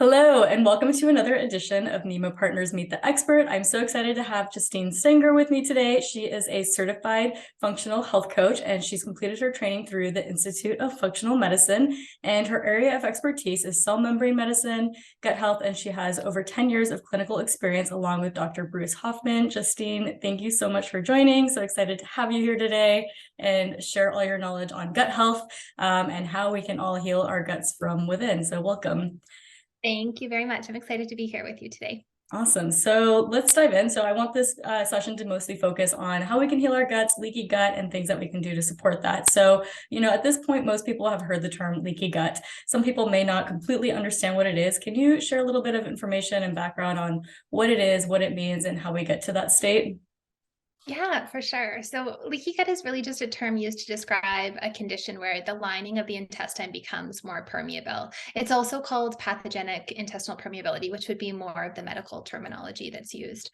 Hello, and welcome to another edition of Nemo Partners Meet the Expert. I'm so excited to have Justine Stenger with me today. She is a certified functional health coach, and she's completed her training through the Institute of Functional Medicine. And her area of expertise is cell membrane medicine, gut health, and she has over 10 years of clinical experience along with Dr. Bruce Hoffman. Justine, thank you so much for joining. So excited to have you here today and share all your knowledge on gut health and how we can all heal our guts from within. So welcome. Thank you very much. I'm excited to be here with you today. Awesome. So let's dive in. So I want this session to mostly focus on how we can heal our guts, leaky gut, and things that we can do to support that. So, at this point, most people have heard the term leaky gut. Some people may not completely understand what it is. Can you share a little bit of information and background on what it is, what it means, and how we get to that state? Yeah, for sure. So leaky gut is really just a term used to describe a condition where the lining of the intestine becomes more permeable. It's also called pathogenic intestinal permeability, which would be more of the medical terminology that's used.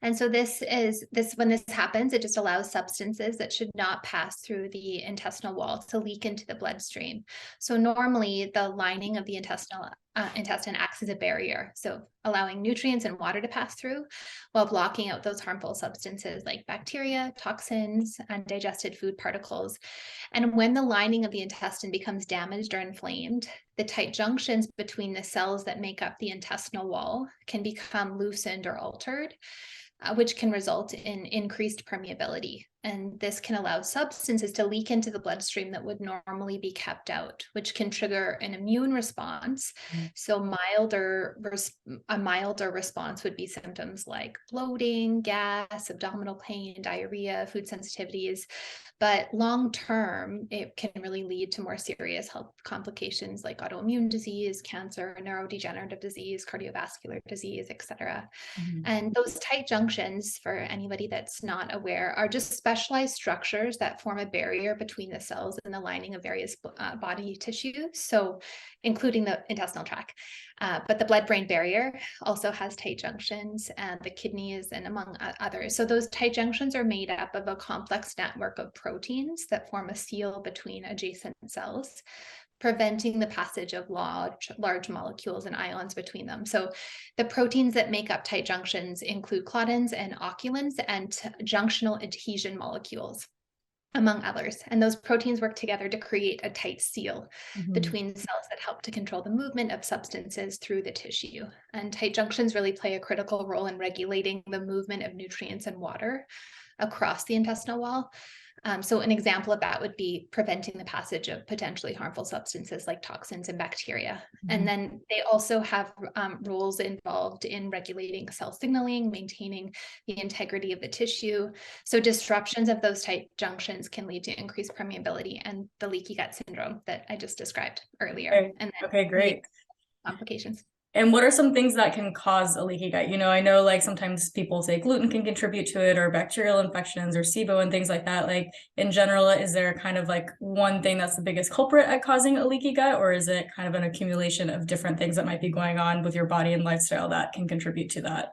And so when this happens, it just allows substances that should not pass through the intestinal wall to leak into the bloodstream. So normally the lining of the intestine acts as a barrier, so allowing nutrients and water to pass through while blocking out those harmful substances like bacteria, toxins, undigested food particles. And when the lining of the intestine becomes damaged or inflamed, the tight junctions between the cells that make up the intestinal wall can become loosened or altered, which can result in increased permeability. And this can allow substances to leak into the bloodstream that would normally be kept out, which can trigger an immune response. So a milder response would be symptoms like bloating, gas, abdominal pain, diarrhea, food sensitivities. But long term, it can really lead to more serious health complications like autoimmune disease, cancer, neurodegenerative disease, cardiovascular disease, etc. And those tight junctions, for anybody that's not aware, are just specialized structures that form a barrier between the cells and the lining of various body tissues, so including the intestinal tract. But the blood-brain barrier also has tight junctions, and the kidneys, and among others. So those tight junctions are made up of a complex network of proteins that form a seal between adjacent cells, preventing the passage of large molecules and ions between them. So the proteins that make up tight junctions include claudins and oculins and junctional adhesion molecules, among others. And those proteins work together to create a tight seal between cells that help to control the movement of substances through the tissue. And tight junctions really play a critical role in regulating the movement of nutrients and water across the intestinal wall. So an example of that would be preventing the passage of potentially harmful substances like toxins and bacteria. And then they also have roles involved in regulating cell signaling, maintaining the integrity of the tissue. So disruptions of those tight junctions can lead to increased permeability and the leaky gut syndrome that I just described earlier. Okay, great. Complications. And what are some things that can cause a leaky gut? I know like sometimes people say gluten can contribute to it, or bacterial infections or SIBO and things like that. Like in general, is there kind of like one thing that's the biggest culprit at causing a leaky gut, or is it kind of an accumulation of different things that might be going on with your body and lifestyle that can contribute to that?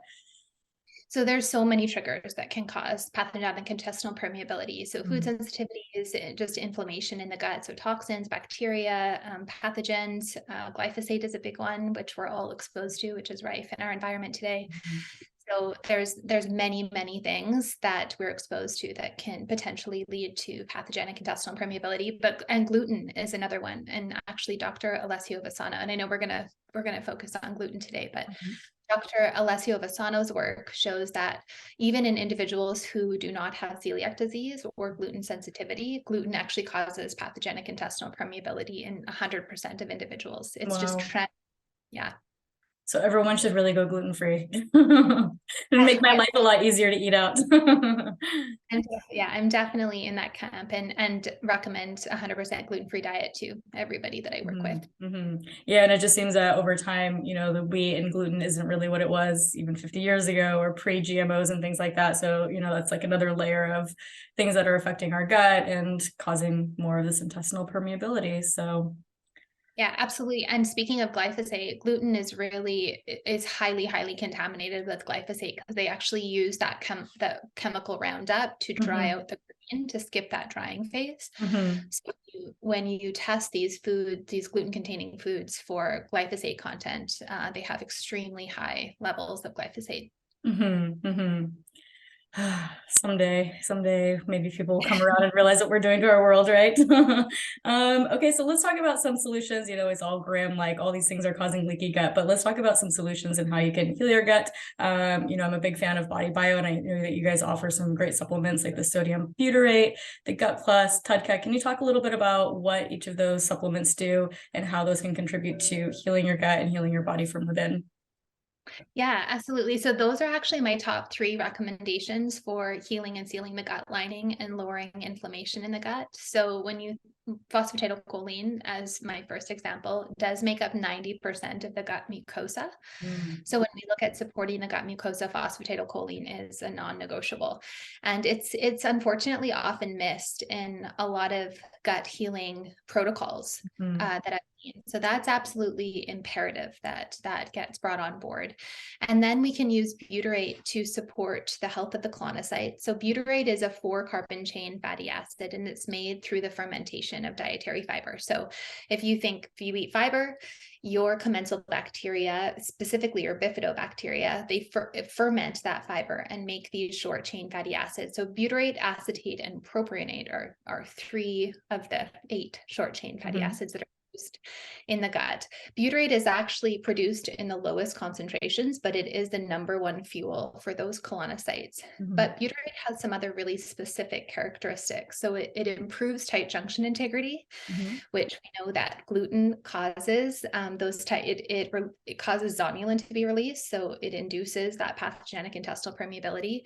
So there's so many triggers that can cause pathogenic intestinal permeability. So food sensitivity is just inflammation in the gut. So toxins, bacteria, pathogens, glyphosate is a big one, which we're all exposed to, which is rife in our environment today. So there's many things that we're exposed to that can potentially lead to pathogenic intestinal permeability. And gluten is another one. And actually, Dr. Alessio Vassano, and I know we're gonna focus on gluten today, but Dr. Alessio Vassano's work shows that even in individuals who do not have celiac disease or gluten sensitivity, gluten actually causes pathogenic intestinal permeability in 100% of individuals. It's just trend. Yeah. So everyone should really go gluten-free. It'd make my life a lot easier to eat out. And yeah, I'm definitely in that camp and recommend 100% gluten-free diet to everybody that I work with. Yeah, and it just seems that over time, the wheat and gluten isn't really what it was even 50 years ago or pre-GMOs and things like that. So, that's like another layer of things that are affecting our gut and causing more of this intestinal permeability. So Yeah, absolutely. And speaking of glyphosate, gluten is highly contaminated with glyphosate because they actually use the chemical Roundup to dry Mhm. out the grain to skip that drying phase. Mhm. So when you test these gluten-containing foods for glyphosate content, they have extremely high levels of glyphosate. Mhm. Mhm. Someday, maybe people will come around and realize what we're doing to our world, right? Okay, so let's talk about some solutions. It's all grim, like all these things are causing leaky gut, but let's talk about some solutions and how you can heal your gut. I'm a big fan of Body Bio, and I know that you guys offer some great supplements like the sodium butyrate, the Gut Plus, TUDCA. Can you talk a little bit about what each of those supplements do and how those can contribute to healing your gut and healing your body from within? Yeah, absolutely. So those are actually my top 3 recommendations for healing and sealing the gut lining and lowering inflammation in the gut. So when you phosphatidylcholine, as my first example, does make up 90% of the gut mucosa. Mm. So when we look at supporting the gut mucosa, phosphatidylcholine is a non-negotiable. And it's unfortunately often missed in a lot of gut healing protocols Mm. that I've seen. So that's absolutely imperative that that gets brought on board. And then we can use butyrate to support the health of the colonocyte. So butyrate is a 4-carbon chain fatty acid, and it's made through the fermentation of dietary fiber. So if you eat fiber, your commensal bacteria, specifically your bifidobacteria, they ferment that fiber and make these short chain fatty acids. So butyrate, acetate, and propionate are 3 of the 8 short chain fatty Mhm. acids that are used in the gut. Butyrate is actually produced in the lowest concentrations, but it is the #1 fuel for those colonocytes. Mhm. But butyrate has some other really specific characteristics. So it improves tight junction integrity, Mhm. which we know that gluten causes. It causes zonulin to be released, so it induces that pathogenic intestinal permeability,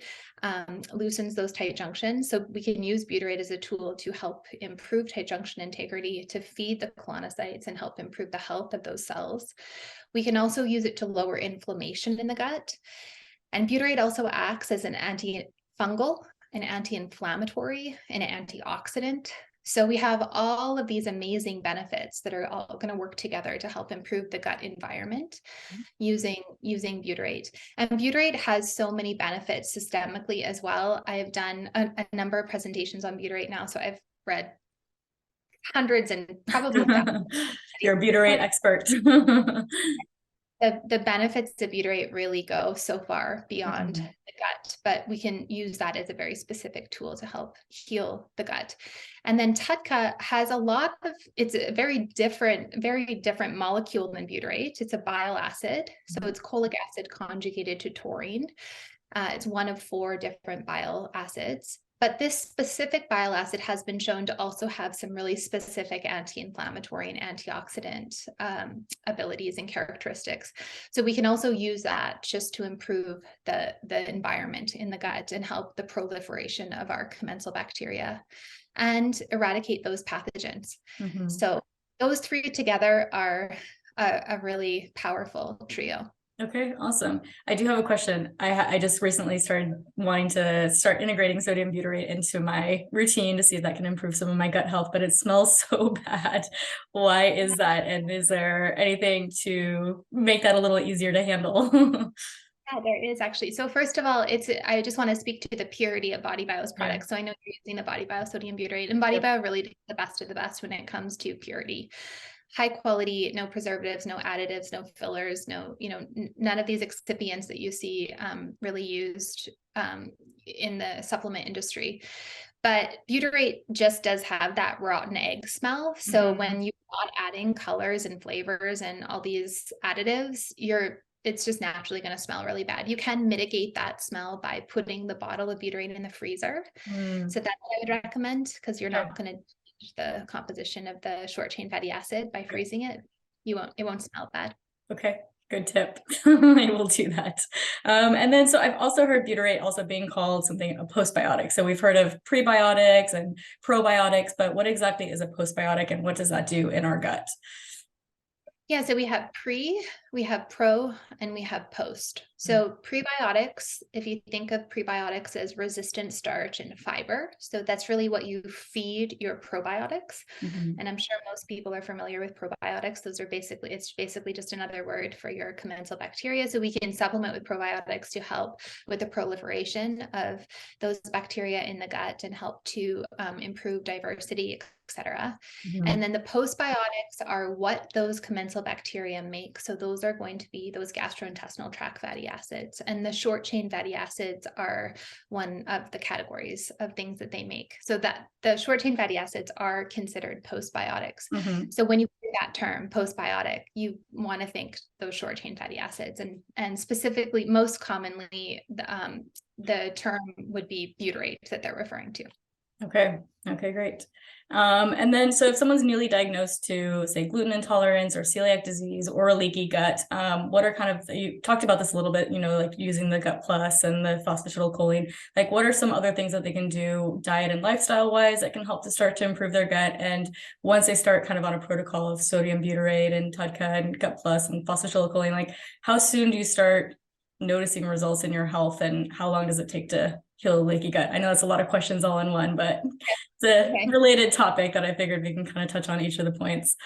loosens those tight junctions. So we can use butyrate as a tool to help improve tight junction integrity, to feed the colonocytes and help improve the health of those cells. We can also use it to lower inflammation in the gut. And butyrate also acts as an antifungal, an anti-inflammatory, and an antioxidant. So we have all of these amazing benefits that are all going to work together to help improve the gut environment using butyrate. And butyrate has so many benefits systemically as well. I have done a number of presentations on butyrate now, so I've read hundreds and probably thousands. You're a butyrate expert. The benefits of butyrate really go so far beyond Mhm. the gut, but we can use that as a very specific tool to help heal the gut. And then TUDCA has it's a very different molecule than butyrate. It's a bile acid. So Mhm. it's cholic acid conjugated to taurine. It's one of 4 different bile acids. But this specific bile acid has been shown to also have some really specific anti-inflammatory and antioxidant abilities and characteristics. So we can also use that just to improve the environment in the gut and help the proliferation of our commensal bacteria and eradicate those pathogens. Mhm. So those 3 together are a really powerful trio. Okay, awesome. I do have a question. I just recently started wanting to start integrating sodium butyrate into my routine to see if that can improve some of my gut health, but it smells so bad. Why is that? And is there anything to make that a little easier to handle? Yeah, there is actually. So first of all, I just want to speak to the purity of Body Bio's Yeah. products. So I know you're using the Body Bio sodium butyrate, and Body Yep. Bio really does the best of the best when it comes to purity. High quality, no preservatives, no additives, no fillers, none of these excipients that you see really used in the supplement industry. But butyrate just does have that rotten egg smell. So Mhm. when you're not adding colors and flavors and all these additives, it's just naturally going to smell really bad. You can mitigate that smell by putting the bottle of butyrate in the freezer. Mm. So that's what I would recommend, because you're Okay. not going to change the composition of the short chain fatty acid by freezing it. It won't smell bad. Okay, good tip. I will do that. And then, so I've also heard butyrate also being called something a postbiotic. So we've heard of prebiotics and probiotics, but what exactly is a postbiotic and what does that do in our gut? Yeah, so we have pro, and we have post. So prebiotics, if you think of prebiotics as resistant starch and fiber, so that's really what you feed your probiotics. Mhm. And I'm sure most people are familiar with probiotics. It's basically just another word for your commensal bacteria. So we can supplement with probiotics to help with the proliferation of those bacteria in the gut and help to improve diversity, etc. Mhm. And then the postbiotics are what those commensal bacteria make. So those are going to be those gastrointestinal tract fatty acids. And the short chain fatty acids are one of the categories of things that they make. So that the short chain fatty acids are considered postbiotics. Mhm. So when you hear that term postbiotic, you want to think those short chain fatty acids, and specifically, most commonly, the term would be butyrate that they're referring to. Okay. Okay, great. And then, so if someone's newly diagnosed to, say, gluten intolerance or celiac disease or a leaky gut, what are kind of, you talked about this a little bit, you know, like using the Gut Plus and the phosphatidylcholine, like what are some other things that they can do diet and lifestyle wise that can help to start to improve their gut? And once they start kind of on a protocol of sodium butyrate and TUDCA and Gut Plus and phosphatidylcholine, like how soon do you start noticing results in your health, and how long does it take to heal a leaky gut? I know that's a lot of questions all in one, but it's a Okay. related topic that I figured we can kind of touch on each of the points.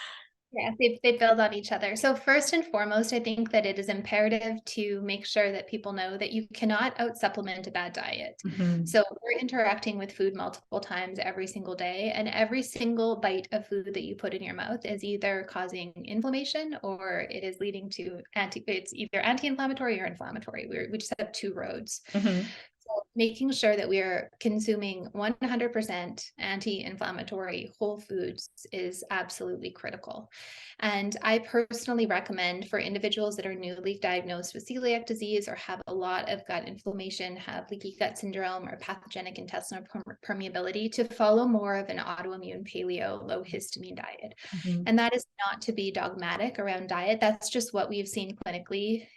Yeah, they build on each other. So first and foremost, I think that it is imperative to make sure that people know that you cannot out supplement a bad diet. Mhm. So we're interacting with food multiple times every single day, and every single bite of food that you put in your mouth is either causing inflammation or it is leading to it's either anti-inflammatory or inflammatory. We just have two roads. Mhm. So making sure that we are consuming 100% anti-inflammatory whole foods is absolutely critical. And I personally recommend for individuals that are newly diagnosed with celiac disease or have a lot of gut inflammation, have leaky gut syndrome or pathogenic intestinal permeability, to follow more of an autoimmune paleo low histamine diet. Mhm. And that is not to be dogmatic around diet. That's just what we've seen clinically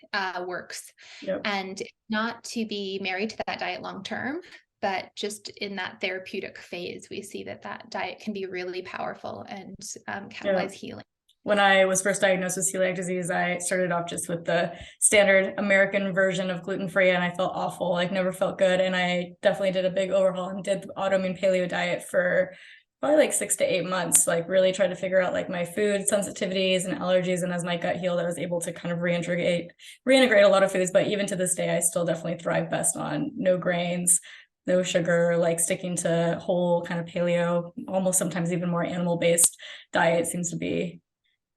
works. Yep. And not to be married to that diet long term, but just in that therapeutic phase, we see that that diet can be really powerful and Yeah. catalyze healing. When I was first diagnosed with celiac disease, I started off just with the standard American version of gluten-free, and I felt awful, like never felt good. And I definitely did a big overhaul and did the autoimmune paleo diet for probably like 6 to 8 months, like really tried to figure out like my food sensitivities and allergies. And as my gut healed, I was able to kind of reintegrate a lot of foods. But even to this day, I still definitely thrive best on no grains, no sugar, like sticking to whole kind of paleo, almost sometimes even more animal-based diet seems to be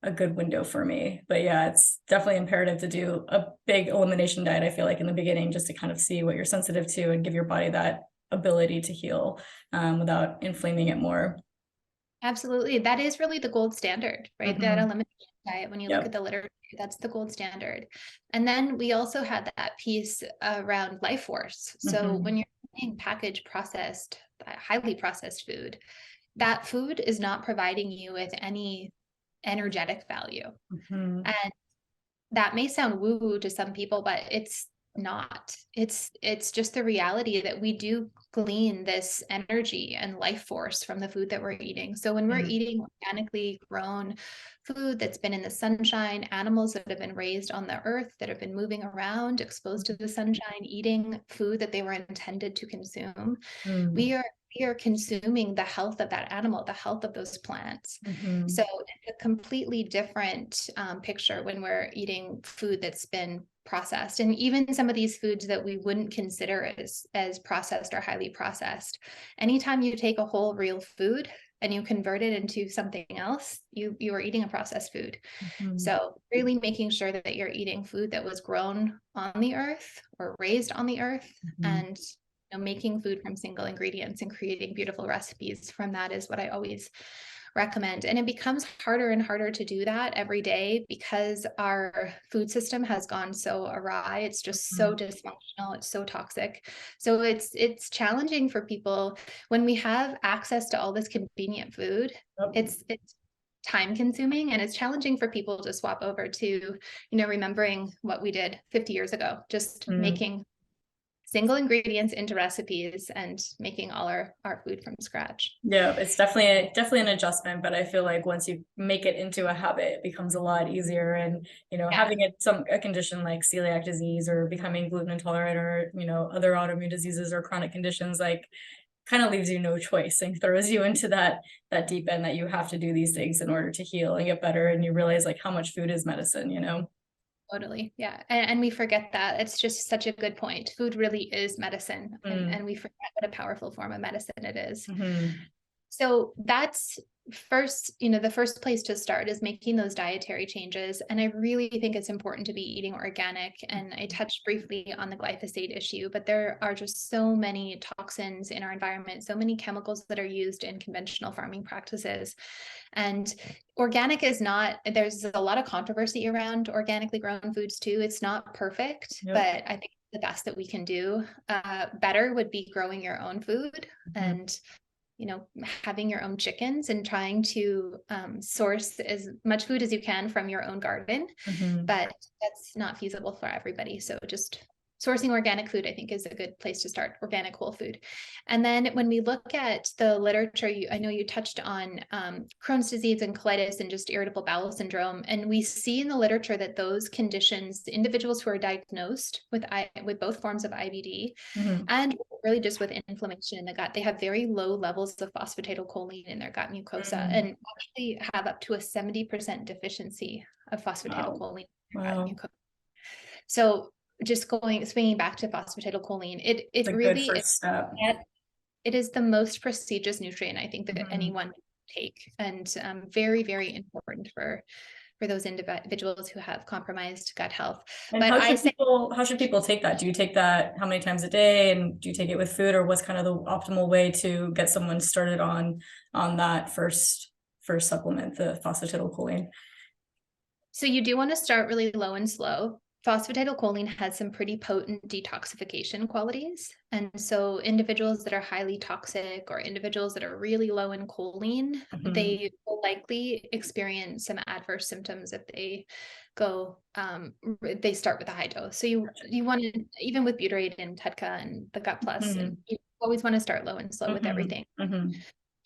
a good window for me. But yeah, it's definitely imperative to do a big elimination diet, I feel like, in the beginning, just to kind of see what you're sensitive to and give your body that ability to heal without inflaming it more. Absolutely. That is really the gold standard, right? That Mhm. elimination diet, when you look at Yep. the literature, that's the gold standard. And then we also had that piece around life force. So when Mhm. you're eating packaged processed, highly processed food, that food is not providing you with any energetic value. Mhm. And that may sound woo-woo to some people, but it's not. It's just the reality that we do glean this energy and life force from the food that we're eating. So when we're Mhm. eating organically grown food that's been in the sunshine, animals that have been raised on the earth, that have been moving around, exposed to the sunshine, eating food that they were intended to consume, Mhm. we are we are consuming the health of that animal, the health of those plants. So Mhm. it's a completely different picture when we're eating food that's been processed, and even some of these foods that we wouldn't consider as processed or highly processed. Anytime you take a whole real food and you convert it into something else, you are eating a processed food. Mhm. So really making sure that you're eating food that was grown on the earth or raised on the earth, Mhm. and making food from single ingredients and creating beautiful recipes from that is what I always recommend. And it becomes harder and harder to do that every day because our food system has gone so awry. It's just so Mhm. dysfunctional. It's so toxic. So it's challenging for people when we have access to all this convenient food. Yep. It's time consuming, and it's challenging for people to swap over to remembering what we did 50 years ago, just Mhm. making single ingredients into recipes and making all our food from scratch. Yeah, it's definitely an adjustment, but I feel like once you make it into a habit, it becomes a lot easier. And Yeah, having a condition like celiac disease or becoming gluten intolerant or other autoimmune diseases or chronic conditions, like kind of leaves you no choice and throws you into that deep end that you have to do these things in order to heal and get better. And you realize like how much food is medicine. totally. Yeah. And we forget that. It's just such a good point. Food really is medicine, and we forget what a powerful form of medicine it is. Mm-hmm. So that's first, the first place to start is making those dietary changes. And I really think it's important to be eating organic. And I touched briefly on the glyphosate issue, but there are just so many toxins in our environment, so many chemicals that are used in conventional farming practices. And organic is not, there's a lot of controversy around organically grown foods too. It's not perfect, Yep. but I think the best that we can do better would be growing your own food and having your own chickens and trying to source as much food as you can from your own garden. Mm-hmm. But that's not feasible for everybody. So just sourcing organic food, I think, is a good place to start, organic whole food. And then when we look at the literature, I know you touched on Crohn's disease and colitis and just irritable bowel syndrome. And we see in the literature that those conditions, individuals who are diagnosed with both forms of IBD Mm-hmm. and really just with inflammation in the gut, they have very low levels of phosphatidylcholine in their gut mucosa and actually have up to a 70% deficiency of Wow. phosphatidylcholine in their gut Wow. mucosa. So just swinging back to phosphatidylcholine, It's it a good really first step. it is the most prestigious nutrient I think that Mm-hmm. anyone can take, and very, very important for those individuals who have compromised gut health. And But how should people take that? Do you take that how many times a day, and do you take it with food, or what's kind of the optimal way to get someone started on that first supplement, the phosphatidylcholine? So you do want to start really low and slow. Phosphatidylcholine has some pretty potent detoxification qualities. And so individuals that are highly toxic or individuals that are really low in choline, they will likely experience some adverse symptoms if they they start with a high dose. So you want to, even with butyrate and TEDCA and the Gut Plus, and you always want to start low and slow with everything.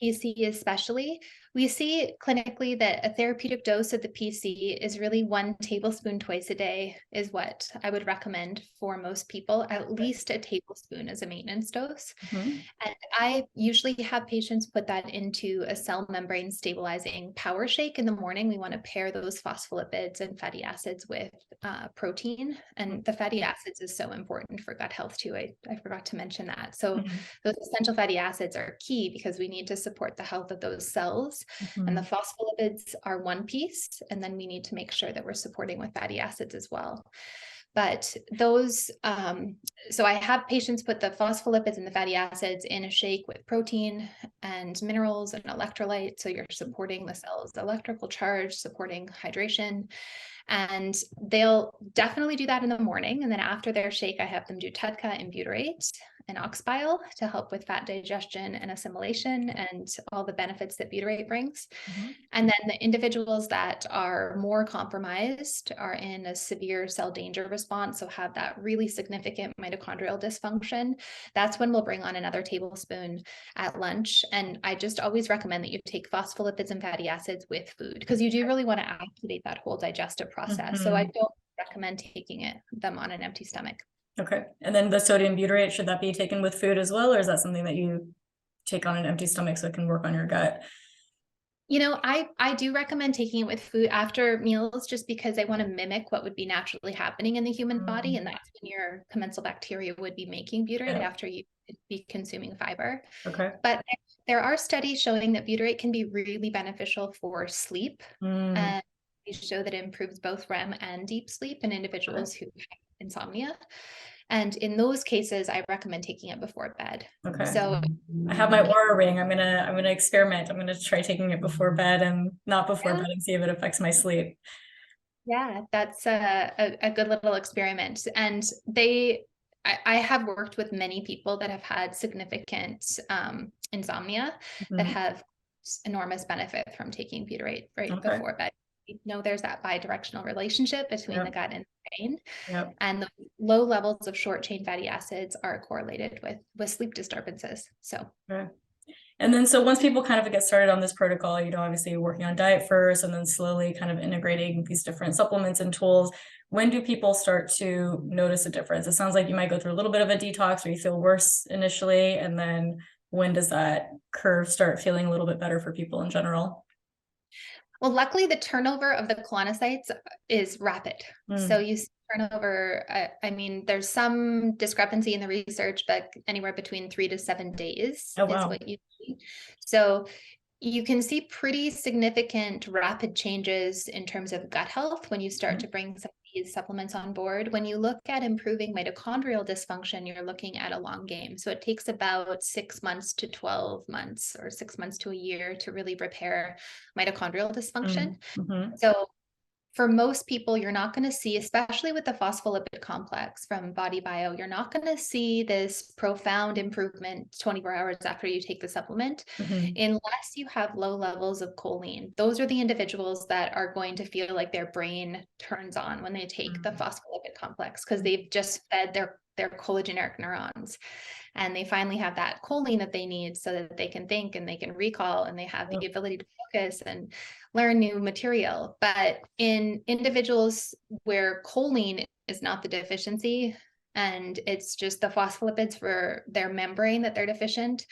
PC especially, we see clinically that a therapeutic dose of the PC is really 1 tablespoon twice a day is what I would recommend for most people, at least a tablespoon as a maintenance dose. And I usually have patients put that into a cell membrane stabilizing power shake in the morning. We want to pair those phospholipids and fatty acids with protein. And the fatty acids is so important for gut health too. I forgot to mention that. So those essential fatty acids are key because we need to support the health of those cells. And the phospholipids are one piece, and then we need to make sure that we're supporting with fatty acids as well. But those, so I have patients put the phospholipids and the fatty acids in a shake with protein and minerals and electrolytes. So you're supporting the cell's electrical charge, supporting hydration. And they'll definitely do that in the morning. And then after their shake, I have them do TEDCA and butyrate and ox bile to help with fat digestion and assimilation and all the benefits that butyrate brings. And then the individuals that are more compromised are in a severe cell danger response, so have that really significant mitochondrial dysfunction. That's when we'll bring on another tablespoon at lunch. And I just always recommend that you take phospholipids and fatty acids with food because you do really want to activate that whole digestive process. So I don't recommend taking them on an empty stomach. Okay. And then the sodium butyrate, should that be taken with food as well, or is that something that you take on an empty stomach so it can work on your gut? I do recommend taking it with food after meals just because I want to mimic what would be naturally happening in the human body. And that's when your commensal bacteria would be making butyrate after you be consuming fiber. Okay. But there are studies showing that butyrate can be really beneficial for sleep. And they show that it improves both REM and deep sleep in individuals who have insomnia. And in those cases, I recommend taking it before bed. Okay. So I have my Aura ring. I'm gonna experiment. I'm gonna try taking it before bed and not before bed and see if it affects my sleep. Yeah, that's a good little experiment. And I have worked with many people that have had significant insomnia that have enormous benefit from taking butyrate before bed. we know there's that bidirectional relationship between the Yep. gut and the brain, Yep. and the low levels of short chain fatty acids are correlated with sleep disturbances. So Okay. And then, so once people kind of get started on this protocol, obviously working on diet first and then slowly kind of integrating these different supplements and tools, when do people start to notice a difference? It sounds like you might go through a little bit of a detox or you feel worse initially. And then when does that curve start feeling a little bit better for people in general? well, luckily the turnover of the colonocytes is rapid. So you see turnover, I mean, there's some discrepancy in the research, but anywhere between 3 to 7 days Oh, is wow. what you see. So you can see pretty significant rapid changes in terms of gut health when you start to bring some of these supplements on board. When you look at improving mitochondrial dysfunction, you're looking at a long game. So it takes about 6 months to 12 months or 6 months to a year to really repair mitochondrial dysfunction. Mm-hmm. So for most people, you're not going to see, especially with the phospholipid complex from Body Bio, you're not going to see this profound improvement 24 hours after you take the supplement, Mm-hmm. unless you have low levels of choline. Those are the individuals that are going to feel like their brain turns on when they take the phospholipid complex, because they've just fed their cholinergic neurons. And they finally have that choline that they need so that they can think and they can recall and they have the ability to focus and learn new material. But in individuals where choline is not the deficiency, and it's just the phospholipids for their membrane that they're deficient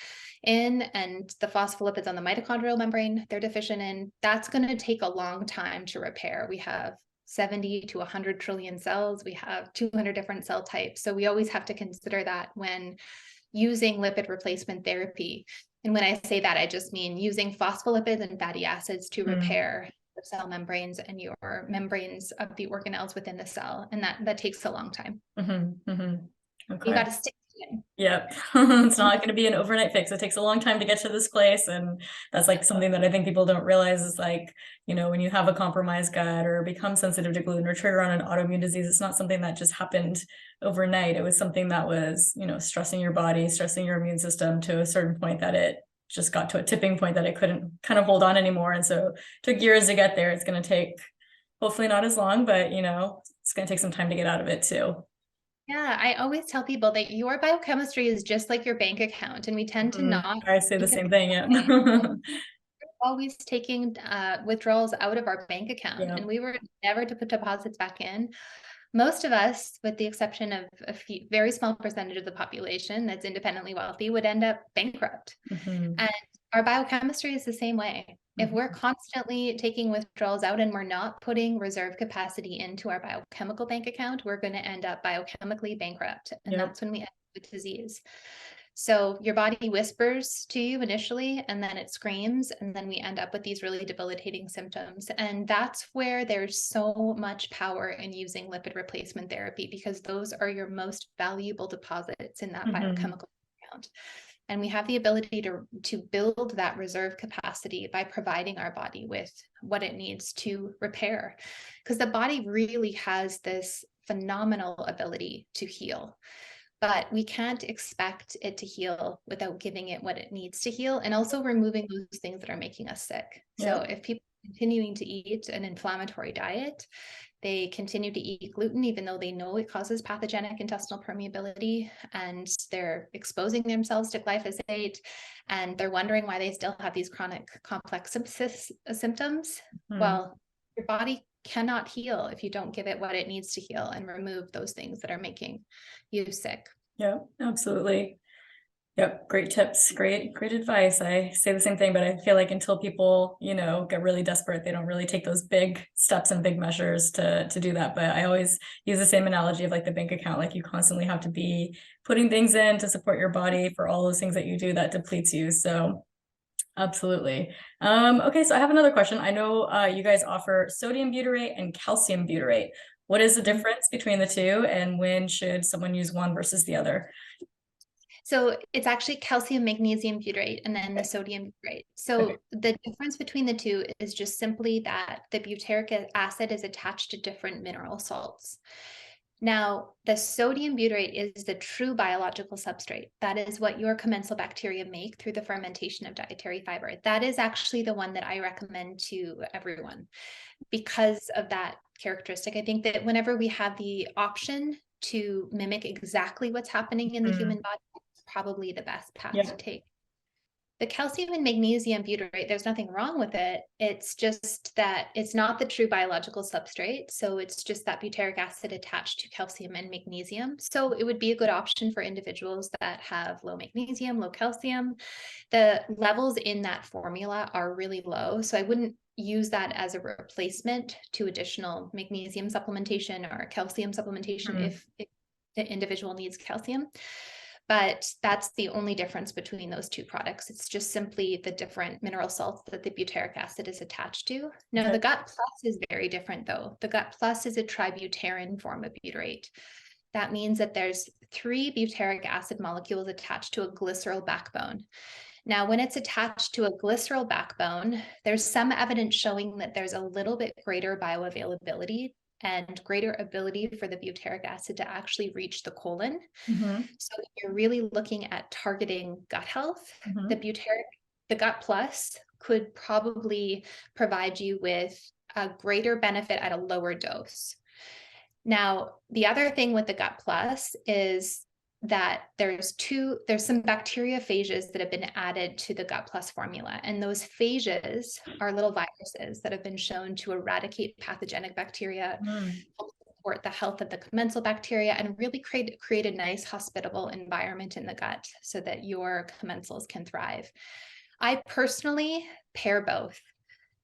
in, and the phospholipids on the mitochondrial membrane they're deficient in, that's going to take a long time to repair. We have 70 to 100 trillion cells. We have 200 different cell types. So we always have to consider that when using lipid replacement therapy. And when I say that, I just mean using phospholipids and fatty acids to repair the cell membranes and your membranes of the organelles within the cell. And that takes a long time. Okay. You got to stick to it. Yep. It's not going to be an overnight fix. It takes a long time to get to this place. And that's like something that I think people don't realize is like, when you have a compromised gut or become sensitive to gluten or trigger on an autoimmune disease, it's not something that just happened overnight. It was something that was, stressing your body, stressing your immune system to a certain point that it just got to a tipping point that it couldn't kind of hold on anymore. And so it took years to get there. It's going to take, hopefully not as long, but it's going to take some time to get out of it too. Yeah, I always tell people that your biochemistry is just like your bank account, and we tend to not. I say the same thing. Yeah. Always taking withdrawals out of our bank account, Yeah. and we were never to put deposits back in. Most of us, with the exception of a few, very small percentage of the population that's independently wealthy, would end up bankrupt. And our biochemistry is the same way. If we're constantly taking withdrawals out and we're not putting reserve capacity into our biochemical bank account, we're going to end up biochemically bankrupt. And that's when we end up with disease. So your body whispers to you initially, and then it screams, and then we end up with these really debilitating symptoms. And that's where there's so much power in using lipid replacement therapy, because those are your most valuable deposits in that biochemical account. And we have the ability to build that reserve capacity by providing our body with what it needs to repair. Because the body really has this phenomenal ability to heal. But we can't expect it to heal without giving it what it needs to heal, and also removing those things that are making us sick. So if people are continuing to eat an inflammatory diet, they continue to eat gluten, even though they know it causes pathogenic intestinal permeability, and they're exposing themselves to glyphosate, and they're wondering why they still have these chronic complex symptoms. Well, your body cannot heal if you don't give it what it needs to heal and remove those things that are making you sick. Yeah, absolutely. Yep. Great tips. Great advice. I say the same thing, but I feel like until people, get really desperate, they don't really take those big steps and big measures to do that. But I always use the same analogy of like the bank account. Like you constantly have to be putting things in to support your body for all those things that you do that depletes you. So absolutely. Okay. So I have another question. I know you guys offer sodium butyrate and calcium butyrate. What is the difference between the two, and when should someone use one versus the other? So it's actually calcium magnesium butyrate and then the sodium butyrate. So the difference between the two is just simply that the butyric acid is attached to different mineral salts. Now, the sodium butyrate is the true biological substrate. That is what your commensal bacteria make through the fermentation of dietary fiber. That is actually the one that I recommend to everyone because of that characteristic. I think that whenever we have the option to mimic exactly what's happening in the human body, it's probably the best path to take. The calcium and magnesium butyrate, there's nothing wrong with it. It's just that it's not the true biological substrate. So it's just that butyric acid attached to calcium and magnesium. So it would be a good option for individuals that have low magnesium, low calcium. The levels in that formula are really low. So I wouldn't use that as a replacement to additional magnesium supplementation or calcium supplementation if the individual needs calcium. But that's the only difference between those two products. It's just simply the different mineral salts that the butyric acid is attached to. Now, the Gut Plus is very different, though. The Gut Plus is a tributyrate form of butyrate. That means that there's 3 butyric acid molecules attached to a glycerol backbone. Now, when it's attached to a glycerol backbone, there's some evidence showing that there's a little bit greater bioavailability and greater ability for the butyric acid to actually reach the colon. So if you're really looking at targeting gut health, the Gut Plus could probably provide you with a greater benefit at a lower dose. Now, the other thing with the Gut Plus is that there's some bacteriophages that have been added to the Gut Plus formula. And those phages are little viruses that have been shown to eradicate pathogenic bacteria, help support the health of the commensal bacteria, and really create a nice hospitable environment in the gut so that your commensals can thrive. I personally pair both,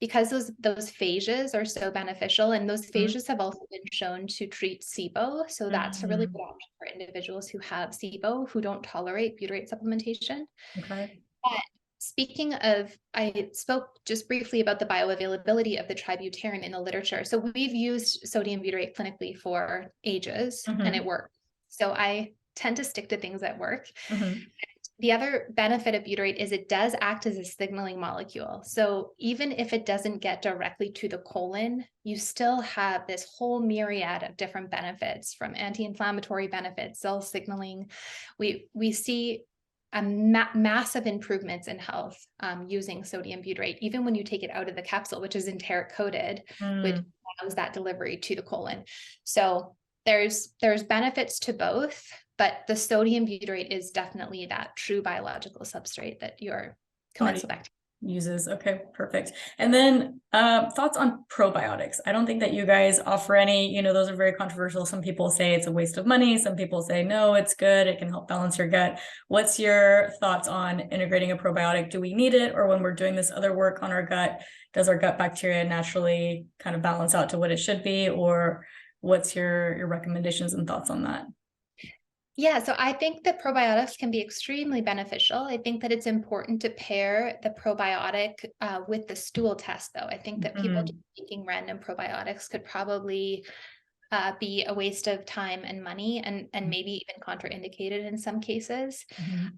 because those phages are so beneficial, and those phages have also been shown to treat SIBO. So that's a really good option for individuals who have SIBO, who don't tolerate butyrate supplementation. But speaking of, I spoke just briefly about the bioavailability of the tributyrate in the literature. So we've used sodium butyrate clinically for ages, and it works. So I tend to stick to things that work. The other benefit of butyrate is it does act as a signaling molecule. So even if it doesn't get directly to the colon, you still have this whole myriad of different benefits, from anti-inflammatory benefits, cell signaling. We see a massive improvements in health using sodium butyrate, even when you take it out of the capsule, which is enteric coated, which allows that delivery to the colon. So there's benefits to both, but the sodium butyrate is definitely that true biological substrate that your commensal bacteria uses. Okay, perfect. And then thoughts on probiotics. I don't think that you guys offer any, those are very controversial. Some people say it's a waste of money. Some people say, no, it's good. It can help balance your gut. What's your thoughts on integrating a probiotic? Do we need it? Or when we're doing this other work on our gut, does our gut bacteria naturally kind of balance out to what it should be? Or what's your recommendations and thoughts on that? Yeah, so I think that probiotics can be extremely beneficial. I think that it's important to pair the probiotic with the stool test, though. I think that people just taking random probiotics could probably be a waste of time and money, and maybe even contraindicated in some cases.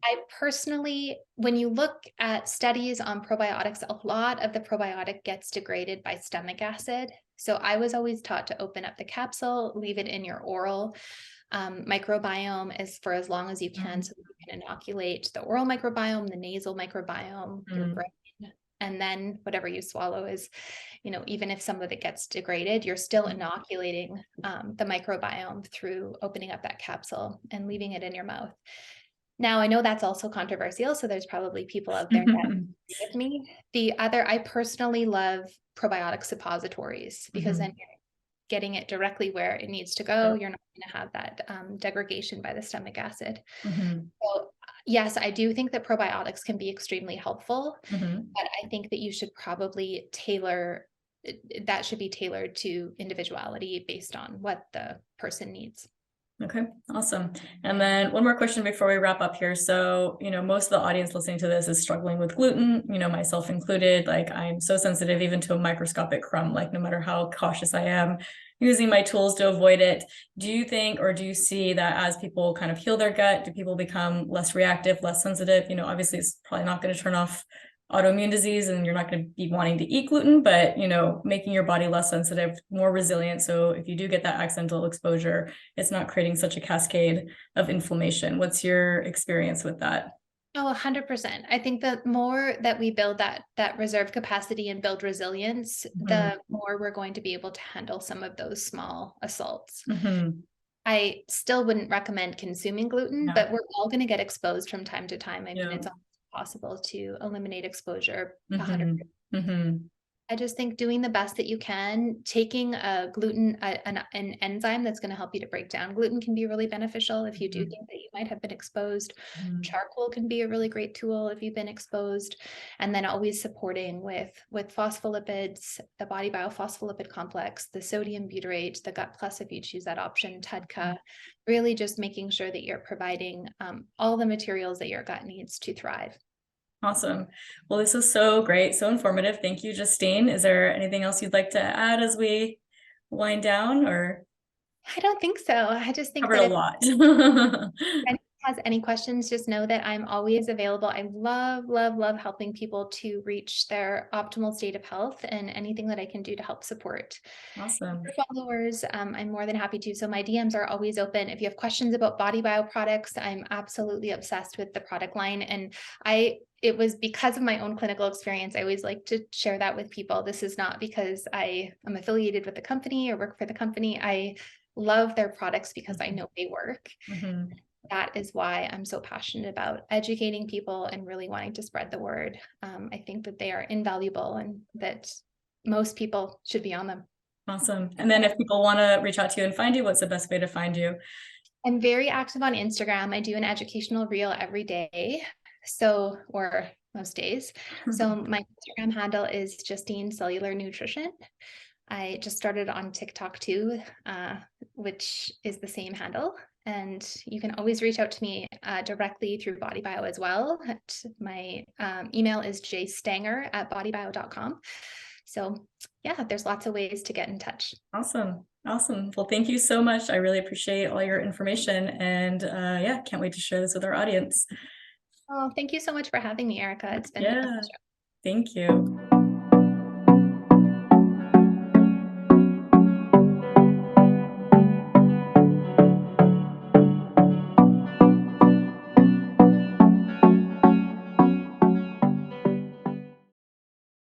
I personally, when you look at studies on probiotics, a lot of the probiotic gets degraded by stomach acid. So I was always taught to open up the capsule, leave it in your oral microbiome for as long as you can, so you can inoculate the oral microbiome, the nasal microbiome, your brain, and then whatever you swallow is, even if some of it gets degraded, you're still inoculating the microbiome through opening up that capsule and leaving it in your mouth. Now, I know that's also controversial, so there's probably people out there that agree with me. I personally love probiotic suppositories, because then you're getting it directly where it needs to go. You're not going to have that degradation by the stomach acid. So yes, I do think that probiotics can be extremely helpful, but I think that you should probably that should be tailored to individuality based on what the person needs. Okay, awesome. And then one more question before we wrap up here. So, most of the audience listening to this is struggling with gluten, myself included. Like, I'm so sensitive even to a microscopic crumb, like no matter how cautious I am using my tools to avoid it. Do you think, or do you see that as people kind of heal their gut, do people become less reactive, less sensitive? Obviously it's probably not going to turn off autoimmune disease and you're not going to be wanting to eat gluten, but, you know, making your body less sensitive, more resilient. So if you do get that accidental exposure, it's not creating such a cascade of inflammation. What's your experience with that? Oh, 100%. I think the more that we build that reserve capacity and build resilience, the more we're going to be able to handle some of those small assaults. I still wouldn't recommend consuming gluten, Yeah. but we're all going to get exposed from time to time. I mean, Yeah. it's almost possible to eliminate exposure 100%. Mm-hmm. I just think doing the best that you can, taking a gluten, an enzyme that's going to help you to break down gluten can be really beneficial if you do think that you might have been exposed. Charcoal can be a really great tool if you've been exposed. And then always supporting with phospholipids, the body biophospholipid complex, the sodium butyrate, the Gut Plus if you choose that option, TUDCA, really just making sure that you're providing all the materials that your gut needs to thrive. Awesome. Well, this is so great, so informative. Thank you, Justine. Is there anything else you'd like to add as we wind down, or I don't think so. I just think covered that a if lot? anyone has any questions, just know that I'm always available. I love, love, love helping people to reach their optimal state of health, and anything that I can do to help support Awesome. your followers, I'm more than happy to. So my DMs are always open. If you have questions about Body Bio products, I'm absolutely obsessed with the product line. And it was because of my own clinical experience. I always like to share that with people. This is not because I am affiliated with the company or work for the company. I love their products because I know they work. That is why I'm so passionate about educating people and really wanting to spread the word. I think that they are invaluable and that most people should be on them. Awesome. And then if people want to reach out to you and find you, what's the best way to find you? I'm very active on Instagram. I do an educational reel every day. Or most days. So my Instagram handle is Justine Cellular Nutrition. I just started on TikTok too, which is the same handle. And you can always reach out to me directly through Body Bio as well. My email is jstanger@bodybio.com. So yeah, there's lots of ways to get in touch. Awesome. Awesome. Well, thank you so much. I really appreciate all your information, and yeah, can't wait to share this with our audience. Oh, thank you so much for having me, Erica. It's been a Yeah. pleasure. Thank you.